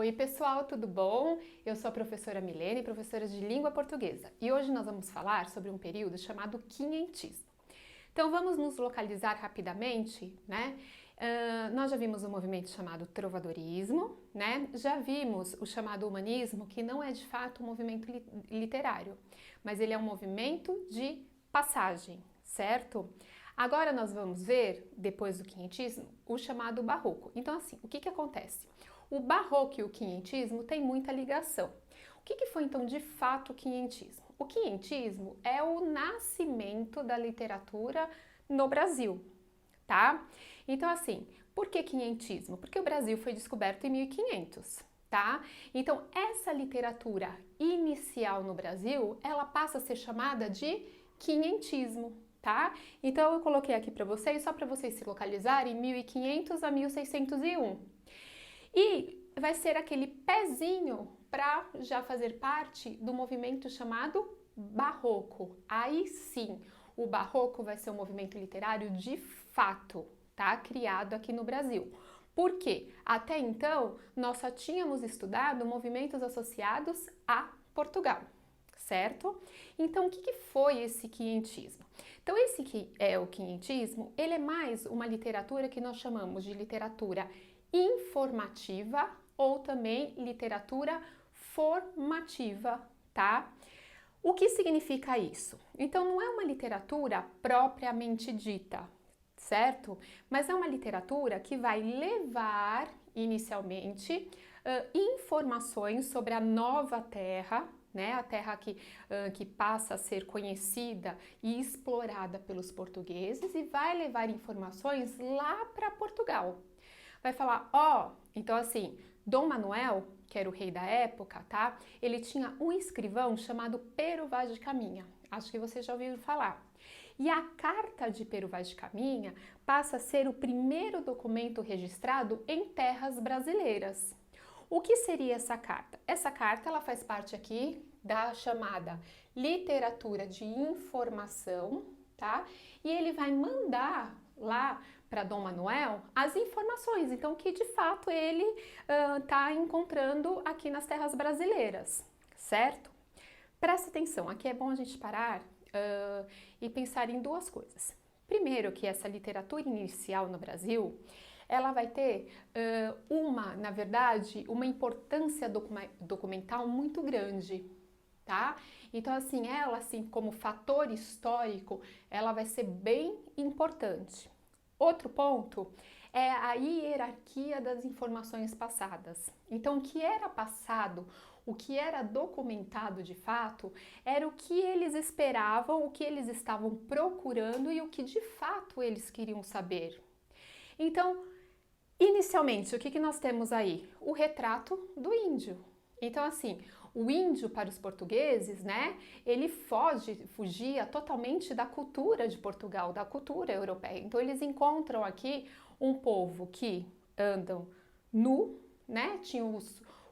Oi pessoal, tudo bom? Eu sou a professora Milene, professora de língua portuguesa, e hoje nós vamos falar sobre um período chamado quinhentismo. Então vamos nos localizar rapidamente, né? Nós já vimos um movimento chamado trovadorismo, né? Já vimos o chamado humanismo, que não é de fato um movimento literário, mas ele é um movimento de passagem, certo? Agora nós vamos ver, depois do quinhentismo, o chamado barroco. Então assim, o que acontece? O barroco e o quinhentismo têm muita ligação. O que foi então de fato o quinhentismo? O quinhentismo é o nascimento da literatura no Brasil, tá? Então assim, por que quinhentismo? Porque o Brasil foi descoberto em 1500, tá? Então essa literatura inicial no Brasil, ela passa a ser chamada de quinhentismo, tá? Então eu coloquei aqui para vocês, só para vocês se localizarem, 1500 a 1601. E vai ser aquele pezinho para já fazer parte do movimento chamado barroco. Aí sim, o barroco vai ser um movimento literário de fato, tá? Criado aqui no Brasil. Por quê? Até então, nós só tínhamos estudado movimentos associados a Portugal, certo? Então, o que foi esse quinhentismo? Então, esse que é o quinhentismo, ele é mais uma literatura que nós chamamos de literatura informativa ou também literatura formativa, tá? O que significa isso? Então, não é uma literatura propriamente dita, certo? Mas é uma literatura que vai levar, inicialmente, informações sobre a nova terra, né? A terra que passa a ser conhecida e explorada pelos portugueses e vai levar informações lá para Portugal. Vai falar, então assim, Dom Manuel, que era o rei da época, tá? Ele tinha um escrivão chamado Pero Vaz de Caminha. Acho que vocês já ouviram falar. E a Carta de Pero Vaz de Caminha passa a ser o primeiro documento registrado em terras brasileiras. O que seria essa carta? Essa carta, ela faz parte aqui da chamada literatura de informação, tá? E ele vai mandar lá para Dom Manuel as informações, então que de fato ele está encontrando aqui nas terras brasileiras, certo? Presta atenção, aqui é bom a gente parar e pensar em duas coisas. Primeiro, que essa literatura inicial no Brasil, ela vai ter na verdade, uma importância documental muito grande, tá? Então assim, ela assim como fator histórico, ela vai ser bem importante. Outro ponto é a hierarquia das informações passadas. Então, o que era passado, o que era documentado de fato, era o que eles esperavam, o que eles estavam procurando e o que de fato eles queriam saber. Então, inicialmente, o que nós temos aí? O retrato do índio. Então, assim, o índio para os portugueses, né, ele fugia totalmente da cultura de Portugal, da cultura europeia. Então, eles encontram aqui um povo que andam nu, né, tinham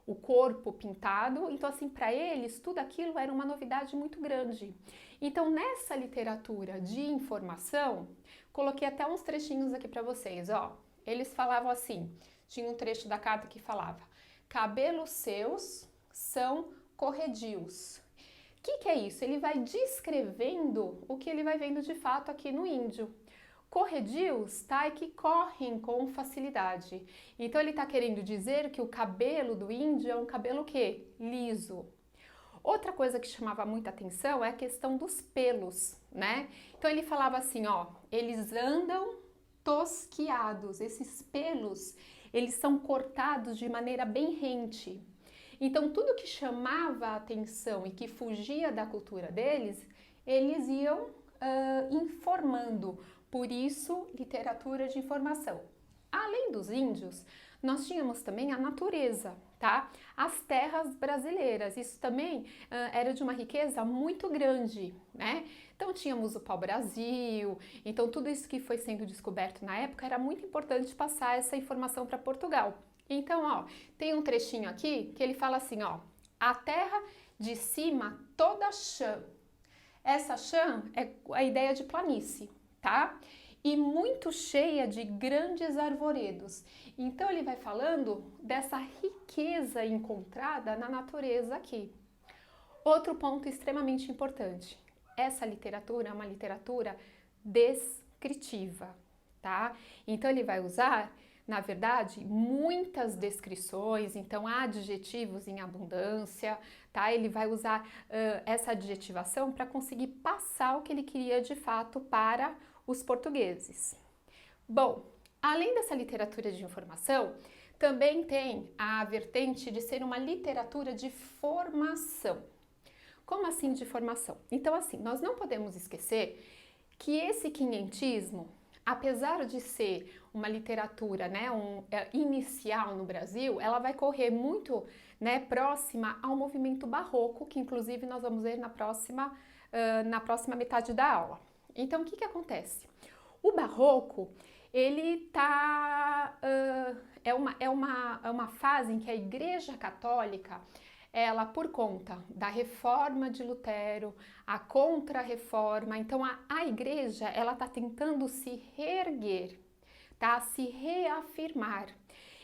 o corpo pintado. Então, assim, para eles, tudo aquilo era uma novidade muito grande. Então, nessa literatura de informação, coloquei até uns trechinhos aqui para vocês, ó. Eles falavam assim, tinha um trecho da carta que falava: cabelos seus são corredios. O que é isso? Ele vai descrevendo o que ele vai vendo de fato aqui no índio. Corredios, tá? É que correm com facilidade. Então ele está querendo dizer que o cabelo do índio é um cabelo o quê? Liso. Outra coisa que chamava muita atenção é a questão dos pelos, né? Então ele falava assim, ó, eles andam tosquiados. Esses pelos, eles são cortados de maneira bem rente. Então, tudo que chamava a atenção e que fugia da cultura deles, eles iam informando. Por isso, literatura de informação. Além dos índios, nós tínhamos também a natureza, tá? As terras brasileiras. Isso também era de uma riqueza muito grande, né? Então, tínhamos o pau-brasil. Então, tudo isso que foi sendo descoberto na época era muito importante passar essa informação para Portugal. Então, ó, tem um trechinho aqui que ele fala assim, ó, a terra de cima toda chã. Essa chã é a ideia de planície, tá? e muito cheia de grandes arvoredos. Então ele vai falando dessa riqueza encontrada na natureza aqui. Outro ponto extremamente importante, essa literatura é uma literatura descritiva, tá? Então ele vai usar, na verdade, muitas descrições, então adjetivos em abundância, tá? Ele vai usar essa adjetivação para conseguir passar o que ele queria de fato para os portugueses. Bom, além dessa literatura de informação, também tem a vertente de ser uma literatura de formação. Como assim de formação? Então, assim, nós não podemos esquecer que esse quinhentismo, apesar de ser uma literatura, né, inicial no Brasil, ela vai correr muito, né, próxima ao movimento barroco, que inclusive nós vamos ver na próxima metade da aula. Então, o que acontece? O barroco, ele é uma fase em que a Igreja Católica, ela, por conta da reforma de Lutero, a contra-reforma, então a igreja, ela está tentando se reerguer, tá? Se reafirmar.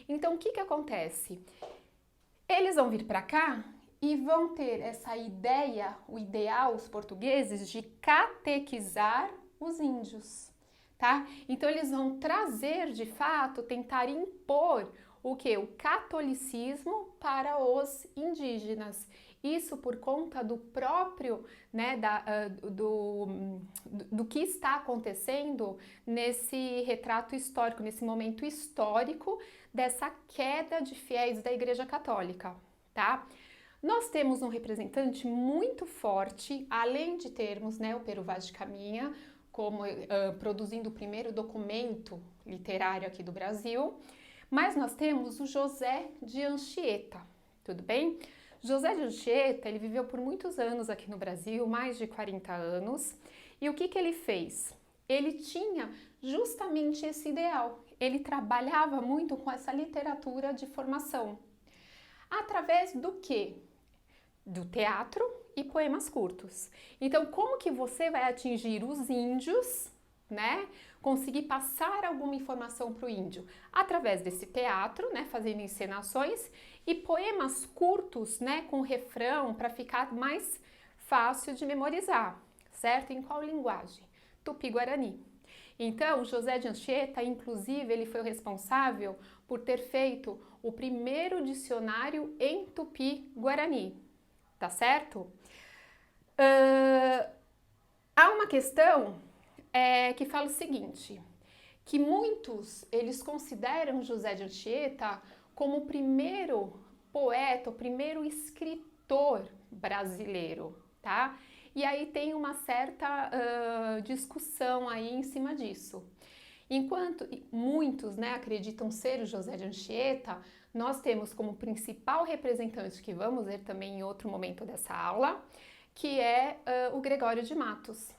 Então, o que acontece? Eles vão vir para cá e vão ter essa ideia, o ideal, os portugueses, de catequizar os índios, tá? Então, eles vão trazer, de fato, tentar impor o que? O catolicismo para os indígenas. Isso por conta do próprio, né, do que está acontecendo nesse retrato histórico, nesse momento histórico dessa queda de fiéis da Igreja Católica, tá? Nós temos um representante muito forte, além de termos, né, o Pero Vaz de Caminha, como produzindo o primeiro documento literário aqui do Brasil, mas nós temos o José de Anchieta, tudo bem? José de Anchieta, ele viveu por muitos anos aqui no Brasil, mais de 40 anos, e o que ele fez? Ele tinha justamente esse ideal, ele trabalhava muito com essa literatura de formação. Através do quê? Do teatro e poemas curtos. Então, como que você vai atingir os índios, né? Conseguir passar alguma informação para o índio? Através desse teatro, né? Fazendo encenações e poemas curtos, né? Com refrão, para ficar mais fácil de memorizar, certo? Em qual linguagem? Tupi-Guarani. Então, José de Anchieta, inclusive, ele foi o responsável por ter feito o primeiro dicionário em Tupi-Guarani, tá certo? Há uma questão que fala o seguinte, que muitos, eles consideram José de Anchieta como o primeiro poeta, o primeiro escritor brasileiro, tá? E aí tem uma certa discussão aí em cima disso. Enquanto muitos, né, acreditam ser o José de Anchieta, nós temos como principal representante, que vamos ver também em outro momento dessa aula, que é o Gregório de Matos.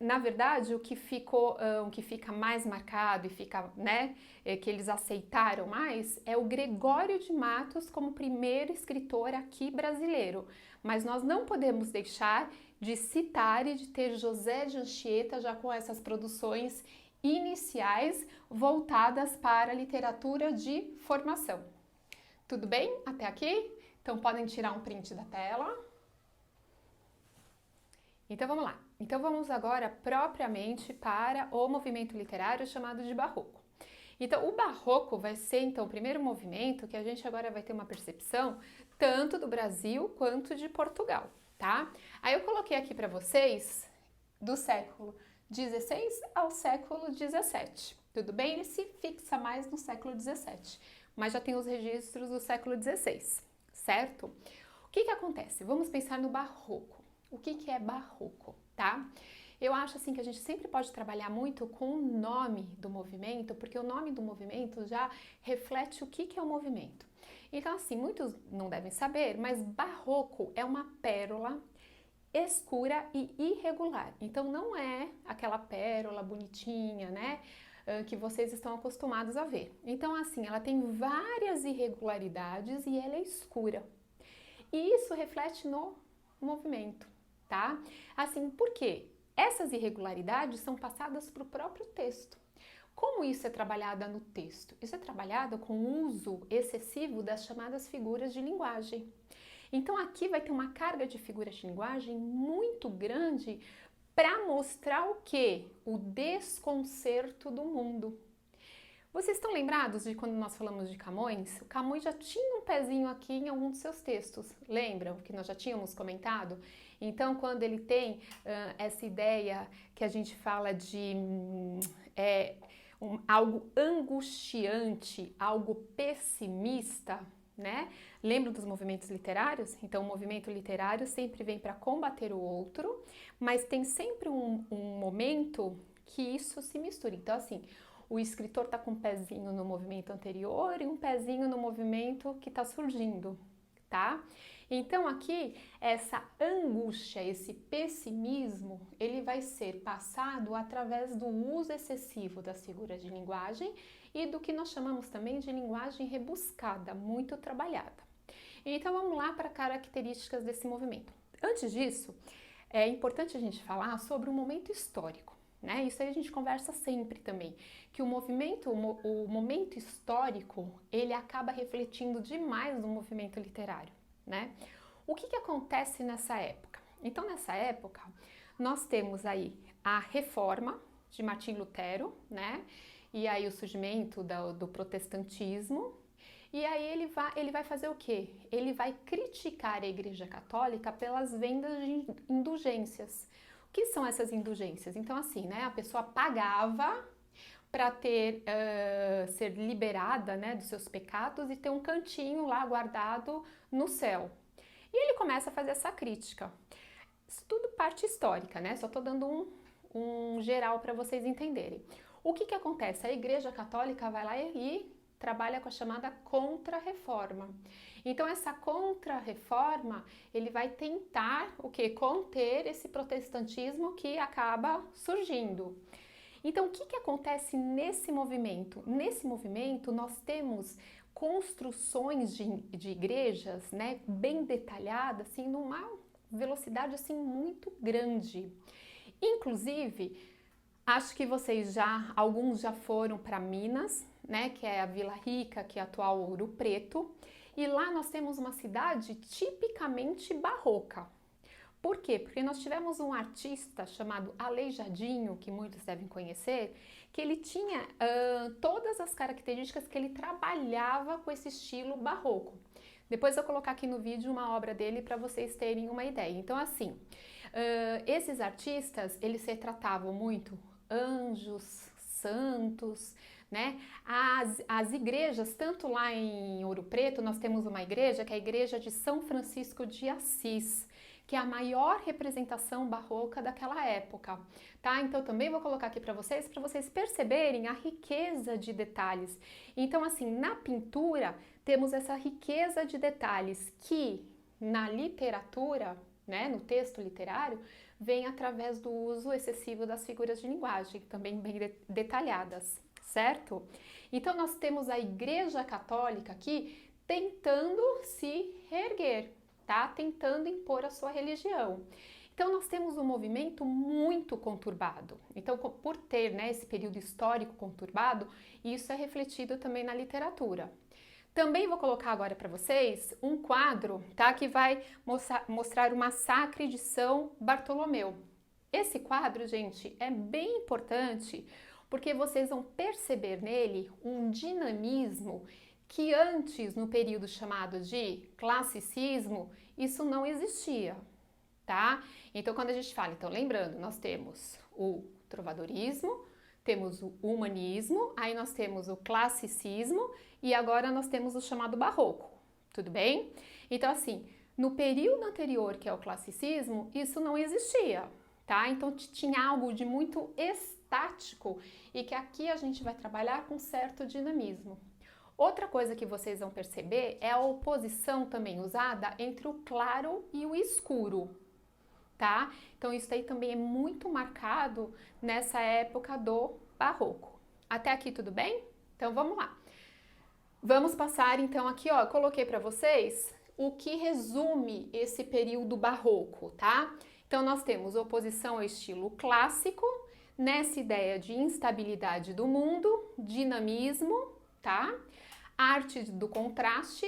Na verdade, o que fica mais marcado e fica, né, que eles aceitaram mais é o Gregório de Matos como primeiro escritor aqui brasileiro. Mas nós não podemos deixar de citar e de ter José de Anchieta já com essas produções iniciais voltadas para a literatura de formação. Tudo bem até aqui? Então podem tirar um print da tela. Então vamos lá. Então vamos agora propriamente para o movimento literário chamado de Barroco. Então o Barroco vai ser então o primeiro movimento que a gente agora vai ter uma percepção tanto do Brasil quanto de Portugal, tá? Aí eu coloquei aqui para vocês do século XVI ao século XVII. Tudo bem? Ele se fixa mais no século XVII, mas já tem os registros do século XVI, certo? O que acontece? Vamos pensar no Barroco. O que é Barroco, tá? Eu acho assim que a gente sempre pode trabalhar muito com o nome do movimento, porque o nome do movimento já reflete o que é o movimento. Então assim, muitos não devem saber, mas Barroco é uma pérola escura e irregular. Então não é aquela pérola bonitinha, né, que vocês estão acostumados a ver. Então assim, ela tem várias irregularidades e ela é escura. E isso reflete no movimento, tá? Assim, por quê? essas irregularidades são passadas para o próprio texto. Como isso é trabalhado no texto? Isso é trabalhado com o uso excessivo das chamadas figuras de linguagem. Então aqui vai ter uma carga de figuras de linguagem muito grande para mostrar o quê? O desconcerto do mundo. Vocês estão lembrados de quando nós falamos de Camões? O Camões já tinha um pezinho aqui em algum dos seus textos, lembram que nós já tínhamos comentado? Então, quando ele tem essa ideia que a gente fala de algo angustiante, algo pessimista, né? Lembram dos movimentos literários? Então, o movimento literário sempre vem para combater o outro, mas tem sempre um momento que isso se mistura. Então, assim, o escritor está com um pezinho no movimento anterior e um pezinho no movimento que está surgindo, tá? Então aqui, essa angústia, esse pessimismo, ele vai ser passado através do uso excessivo das figuras de linguagem e do que nós chamamos também de linguagem rebuscada, muito trabalhada. Então vamos lá para características desse movimento. Antes disso, é importante a gente falar sobre o momento histórico. Né? Isso aí a gente conversa sempre também, que o momento histórico, ele acaba refletindo demais no movimento literário, né? O que acontece nessa época? Então, nessa época, nós temos aí a Reforma de Martim Lutero, né? E aí o surgimento do protestantismo, e aí ele vai fazer o quê? Ele vai criticar a Igreja Católica pelas vendas de indulgências. O que são essas indulgências? Então, assim, né, a pessoa pagava para ser liberada, né, dos seus pecados e ter um cantinho lá guardado no céu. E ele começa a fazer essa crítica. Isso tudo parte histórica, né? Só estou dando um geral para vocês entenderem. O que acontece? A Igreja Católica vai lá e trabalha com a chamada Contra-Reforma. Então, essa Contra-Reforma, ele vai tentar o quê? Conter esse protestantismo que acaba surgindo. Então, o que acontece nesse movimento? Nesse movimento, nós temos construções de igrejas, né, bem detalhadas, assim, numa velocidade assim muito grande. Inclusive, acho que alguns já foram para Minas, né, que é a Vila Rica, que é a atual Ouro Preto, e lá nós temos uma cidade tipicamente barroca. Por quê? Porque nós tivemos um artista chamado Aleijadinho, que muitos devem conhecer, que ele tinha todas as características que ele trabalhava com esse estilo barroco. Depois eu vou colocar aqui no vídeo uma obra dele para vocês terem uma ideia. Então, assim, esses artistas, eles retratavam muito anjos, santos, né? As igrejas, tanto lá em Ouro Preto, nós temos uma igreja que é a igreja de São Francisco de Assis, que é a maior representação barroca daquela época, tá? Então também vou colocar aqui para vocês perceberem a riqueza de detalhes. Então, assim, na pintura temos essa riqueza de detalhes que na literatura, né, no texto literário, vem através do uso excessivo das figuras de linguagem, também bem detalhadas, certo? Então nós temos a Igreja Católica aqui tentando se reerguer, tá? Tentando impor a sua religião. Então nós temos um movimento muito conturbado. Então, por ter, né, esse período histórico conturbado, isso é refletido também na literatura. Também vou colocar agora para vocês um quadro, tá, que vai mostrar o massacre de São Bartolomeu. Esse quadro, gente, é bem importante porque vocês vão perceber nele um dinamismo que antes, no período chamado de classicismo, isso não existia, tá? Então, quando a gente fala, então lembrando, nós temos o trovadorismo, temos o humanismo, aí nós temos o classicismo e agora nós temos o chamado barroco, tudo bem? Então, assim, no período anterior, que é o classicismo, isso não existia, tá? Então, tinha algo de muito estático e que aqui a gente vai trabalhar com certo dinamismo. Outra coisa que vocês vão perceber é a oposição também usada entre o claro e o escuro, tá? Então isso aí também é muito marcado nessa época do barroco. Até aqui tudo bem? Então vamos lá. Vamos passar então aqui, ó, eu coloquei para vocês o que resume esse período barroco, tá? Então, nós temos oposição ao estilo clássico, nessa ideia de instabilidade do mundo, dinamismo, tá? Arte do contraste,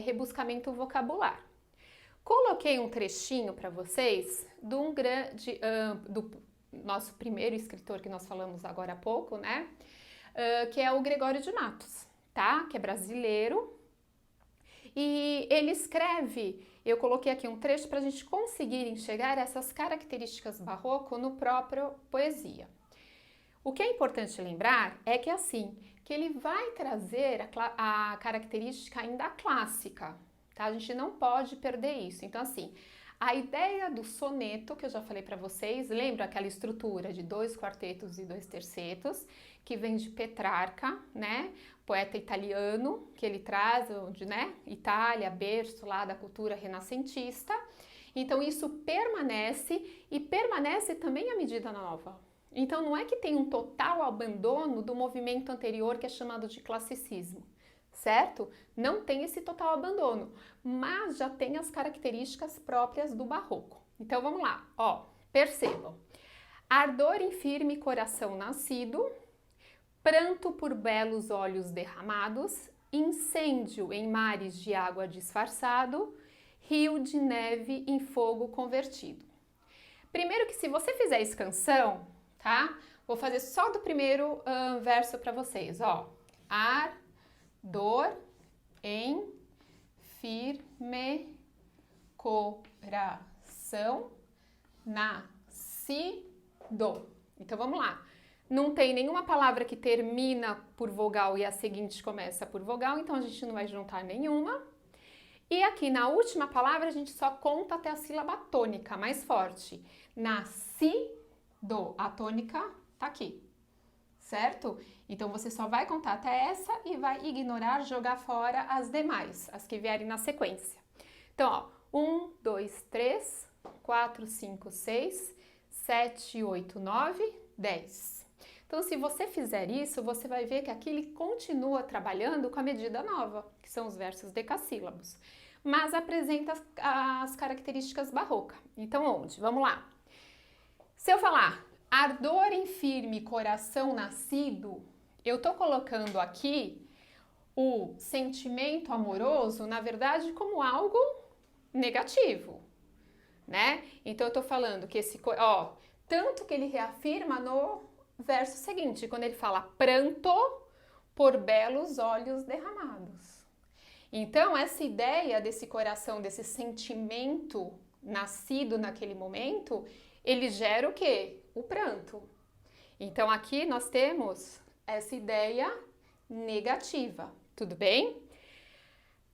rebuscamento vocabular. Coloquei um trechinho para vocês do nosso primeiro escritor que nós falamos agora há pouco, né? Que é o Gregório de Matos, tá? Que é brasileiro. E ele escreve, eu coloquei aqui um trecho para a gente conseguir enxergar essas características barroco no próprio poesia. O que é importante lembrar é que assim, que ele vai trazer a característica ainda clássica, tá? A gente não pode perder isso. Então assim, a ideia do soneto, que eu já falei para vocês, lembra aquela estrutura de 2 quartetos e 2 tercetos, que vem de Petrarca, né? Poeta italiano, que ele traz, né? Itália, berço lá da cultura renascentista. Então isso permanece e permanece também a medida nova. Então não é que tem um total abandono do movimento anterior que é chamado de classicismo, certo? Não tem esse total abandono, mas já tem as características próprias do barroco. Então vamos lá, ó, percebam. Ardor em firme coração nascido, pranto por belos olhos derramados, incêndio em mares de água disfarçado, rio de neve em fogo convertido. Primeiro que se você fizer escansão, tá? Vou fazer só do primeiro verso para vocês, ó. Ardor em firme coração nascido. Então vamos lá. Não tem nenhuma palavra que termina por vogal e a seguinte começa por vogal, então a gente não vai juntar nenhuma. E aqui na última palavra a gente só conta até a sílaba tônica, mais forte. Nascido. A tônica tá aqui, certo? Então você só vai contar até essa e vai ignorar, jogar fora as demais, as que vierem na sequência. Então, ó, 1, 2, 3, 4, 5, 6, 7, 8, 9, 10. Então, se você fizer isso, você vai ver que aqui ele continua trabalhando com a medida nova, que são os versos decassílabos, mas apresenta as características barrocas. Então, onde? Vamos lá. Se eu falar ardor em firme coração nascido, eu tô colocando aqui o sentimento amoroso, na verdade, como algo negativo, né? Então, eu tô falando que ó, tanto que ele reafirma no verso seguinte, quando ele fala pranto por belos olhos derramados. Então, essa ideia desse coração, desse sentimento nascido naquele momento, ele gera o quê? O pranto. Então, aqui nós temos essa ideia negativa, tudo bem?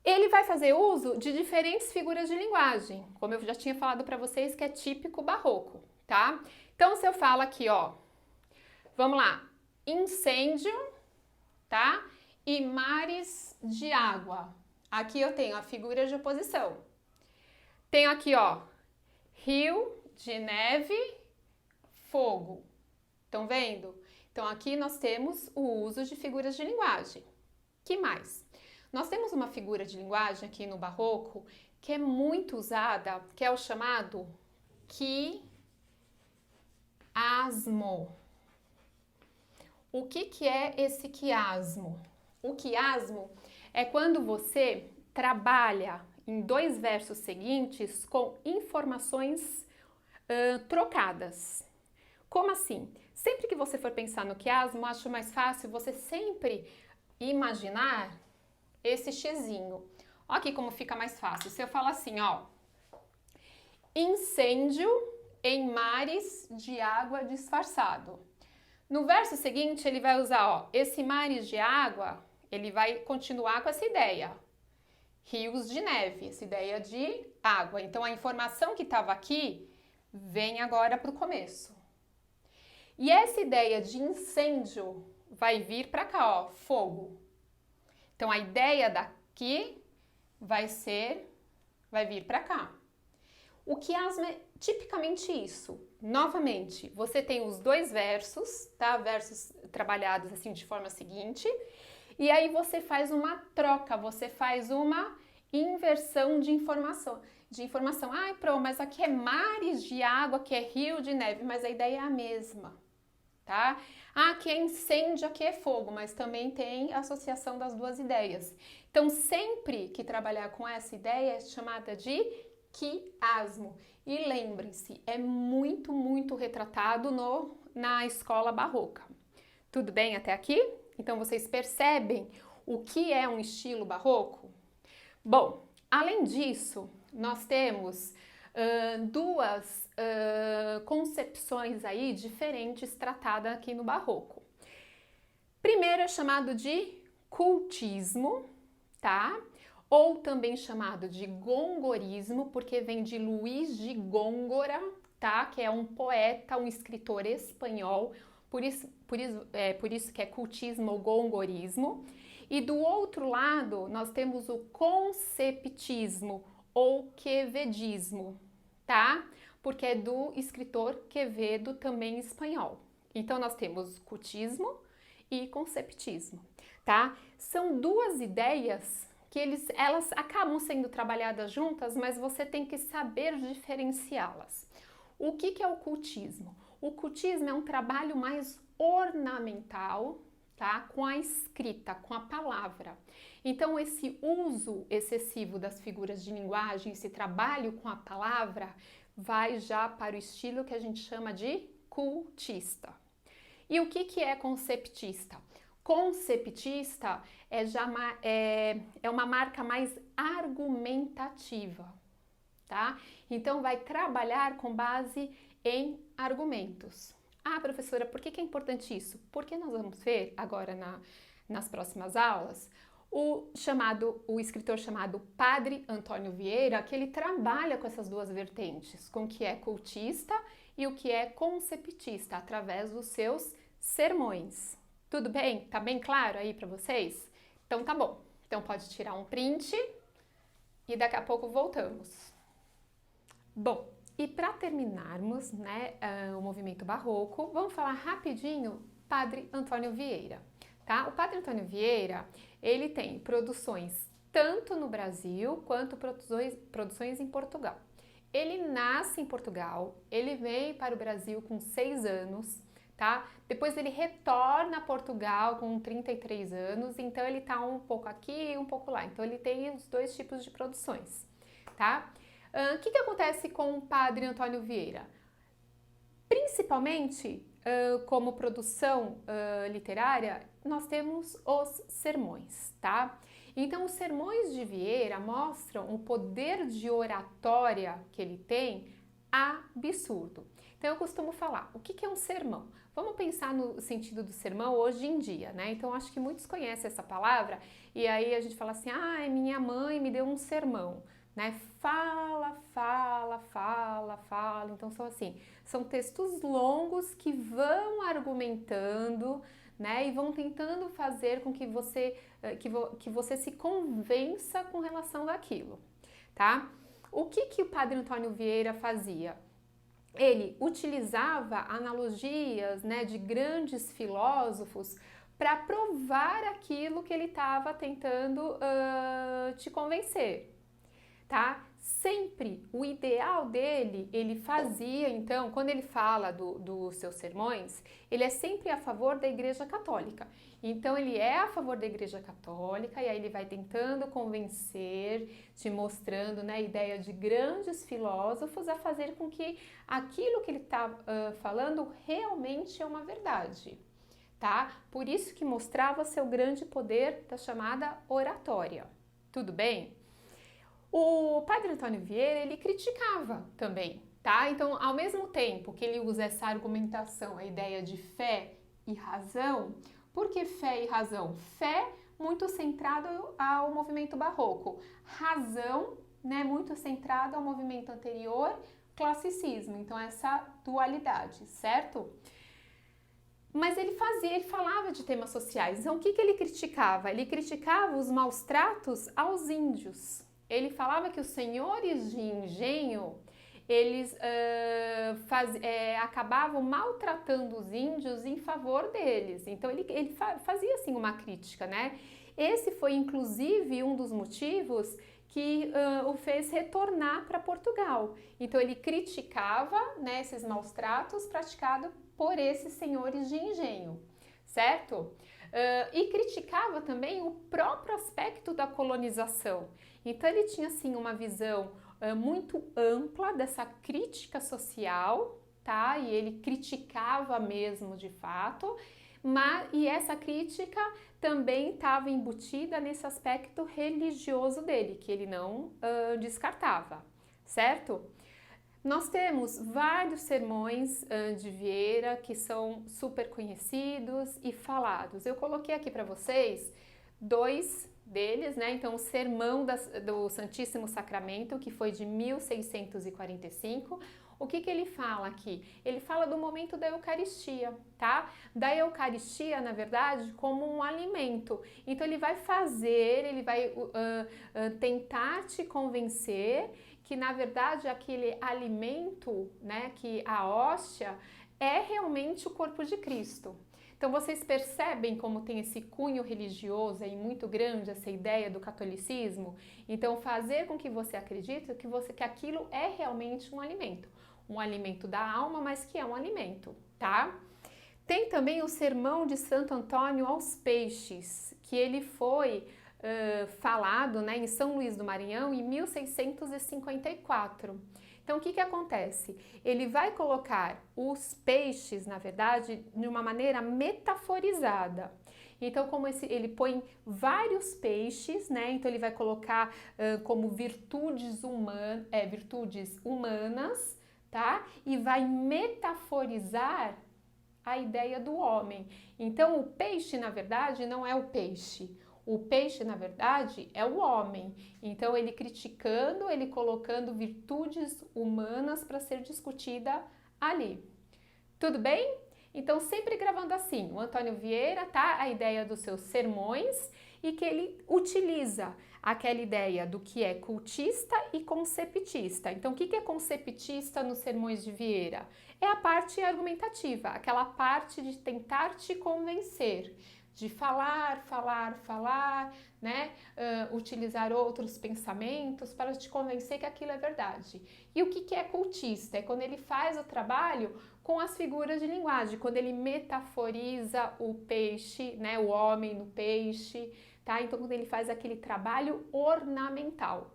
Ele vai fazer uso de diferentes figuras de linguagem, como eu já tinha falado para vocês, que é típico barroco, tá? Então, se eu falo aqui, ó, vamos lá, incêndio, tá? E mares de água. Aqui eu tenho a figura de oposição. Tenho aqui, ó, rio de neve, fogo. Estão vendo? Então, aqui nós temos o uso de figuras de linguagem. Que mais? Nós temos uma figura de linguagem aqui no barroco que é muito usada, que é o chamado quiasmo. O que é esse quiasmo? O quiasmo é quando você trabalha em 2 versos seguintes com informações trocadas. Como assim? Sempre que você for pensar no quiasmo, acho mais fácil você sempre imaginar esse xzinho. Olha aqui como fica mais fácil. Se eu falar assim, ó, incêndio em mares de água disfarçado. No verso seguinte, ele vai usar, ó, esse mares de água, ele vai continuar com essa ideia. Rios de neve, essa ideia de água. Então, a informação que estava aqui vem agora para o começo. E essa ideia de incêndio vai vir para cá, ó, fogo. Então, a ideia daqui vai vir para cá. O quiasmo é tipicamente isso. Novamente, você tem os 2 versos, tá? Versos trabalhados assim de forma seguinte, e aí você faz uma troca, você faz uma inversão de informação. Ai, Pro, mas aqui é mares de água, aqui é rio de neve, mas a ideia é a mesma, tá? Aqui é incêndio, aqui é fogo, mas também tem associação das duas ideias. Então, sempre que trabalhar com essa ideia é chamada de quiasmo. E lembrem-se, é muito, muito retratado na escola barroca. Tudo bem até aqui? Então, vocês percebem o que é um estilo barroco? Bom, além disso, nós temos duas concepções aí diferentes tratadas aqui no barroco. Primeiro é chamado de cultismo, tá? Ou também chamado de gongorismo, porque vem de Luís de Góngora, tá? Que é um poeta, um escritor espanhol, por isso que é cultismo ou gongorismo. E do outro lado, nós temos o conceptismo ou quevedismo, tá? Porque é do escritor Quevedo, também espanhol. Então, nós temos cultismo e conceptismo, tá? São duas ideias que elas acabam sendo trabalhadas juntas, mas você tem que saber diferenciá-las. O que é o cultismo? O cultismo é um trabalho mais ornamental, tá? Com a escrita, com a palavra. Então, esse uso excessivo das figuras de linguagem, esse trabalho com a palavra, vai já para o estilo que a gente chama de cultista. E o que é conceptista? Conceptista é uma marca mais argumentativa, tá? Então, vai trabalhar com base em argumentos. Ah, professora, por que é importante isso? Porque nós vamos ver agora nas próximas aulas o escritor chamado Padre Antônio Vieira, que ele trabalha com essas duas vertentes, com o que é cultista e o que é conceptista, através dos seus sermões. Tudo bem? Tá bem claro aí para vocês? Então tá bom. Então pode tirar um print e daqui a pouco voltamos. Bom, e para terminarmos, né, o movimento barroco, vamos falar rapidinho Padre Antônio Vieira, tá? O Padre Antônio Vieira, ele tem produções tanto no Brasil quanto produções em Portugal. Ele nasce em Portugal, ele veio para o Brasil com 6 anos, tá? Depois ele retorna a Portugal com 33 anos, então ele tá um pouco aqui e um pouco lá. Então ele tem os dois tipos de produções, tá? O que acontece com o Padre Antônio Vieira? Principalmente, como produção literária, nós temos os sermões, tá? Então, os sermões de Vieira mostram o poder de oratória que ele tem absurdo. Então, eu costumo falar, o que é um sermão? Vamos pensar no sentido do sermão hoje em dia, né? Então, acho que muitos conhecem essa palavra e aí a gente fala assim, minha mãe me deu um sermão, né? Fala. Então, são textos longos que vão argumentando, né? E vão tentando fazer com que você se convença com relação àquilo, tá? O que o Padre Antônio Vieira fazia? Ele utilizava analogias, né, de grandes filósofos para provar aquilo que ele estava tentando te convencer, tá? Sempre o ideal dele, ele fazia, então, quando ele fala dos seus sermões, ele é sempre a favor da Igreja Católica. Então, ele é a favor da Igreja Católica e aí ele vai tentando convencer, te mostrando, né, a ideia de grandes filósofos a fazer com que aquilo que ele está falando realmente é uma verdade, tá? Por isso que mostrava seu grande poder da chamada oratória. Tudo bem? O Padre Antônio Vieira, ele criticava também, tá? Então, ao mesmo tempo que ele usa essa argumentação, a ideia de fé e razão, por que fé e razão? Fé muito centrado ao movimento barroco, razão, né, muito centrado ao movimento anterior, classicismo. Então, essa dualidade, certo? Mas ele falava de temas sociais. Então, o que ele criticava? Ele criticava os maus tratos aos índios. Ele falava que os senhores de engenho, eles acabavam maltratando os índios em favor deles. Então, ele fazia, assim, uma crítica, né? Esse foi inclusive um dos motivos que o fez retornar para Portugal. Então ele criticava, né, esses maus tratos praticados por esses senhores de engenho, certo? E criticava também o próprio aspecto da colonização. Então ele tinha assim uma visão muito ampla dessa crítica social, tá? E ele criticava mesmo de fato, e essa crítica também estava embutida nesse aspecto religioso dele, que ele não descartava, certo? Nós temos vários sermões de Vieira que são super conhecidos e falados. Eu coloquei aqui para vocês 2 deles, né? Então, o Sermão do Santíssimo Sacramento, que foi de 1645. O que ele fala aqui? Ele fala do momento da Eucaristia, tá? Da Eucaristia, na verdade, como um alimento. Então, ele vai tentar te convencer que, na verdade, aquele alimento, né, que a hóstia, é realmente o corpo de Cristo. Então, vocês percebem como tem esse cunho religioso aí muito grande, essa ideia do catolicismo? Então, fazer com que você acredite que aquilo é realmente um alimento da alma, mas que é um alimento, tá? Tem também o Sermão de Santo Antônio aos Peixes, que ele foi falado, né, em São Luís do Maranhão em 1654. Então, o que acontece? Ele vai colocar os peixes, na verdade, de uma maneira metaforizada. Então, como ele põe vários peixes, né? Então, ele vai colocar como virtudes humanas, tá? E vai metaforizar a ideia do homem. Então, o peixe, na verdade, não é o peixe. O peixe, na verdade, é o homem. Então, ele criticando, ele colocando virtudes humanas para ser discutida ali. Tudo bem? Então, sempre gravando assim, o Antônio Vieira, tá? A ideia dos seus sermões e que ele utiliza aquela ideia do que é cultista e conceptista. Então, o que é conceptista nos sermões de Vieira? É a parte argumentativa, aquela parte de tentar te convencer, de falar, né? Utilizar outros pensamentos para te convencer que aquilo é verdade. E o que é cultista? É quando ele faz o trabalho com as figuras de linguagem, quando ele metaforiza o peixe, né? O homem no peixe, tá? Então, quando ele faz aquele trabalho ornamental.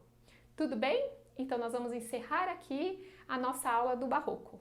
Tudo bem? Então, nós vamos encerrar aqui a nossa aula do Barroco.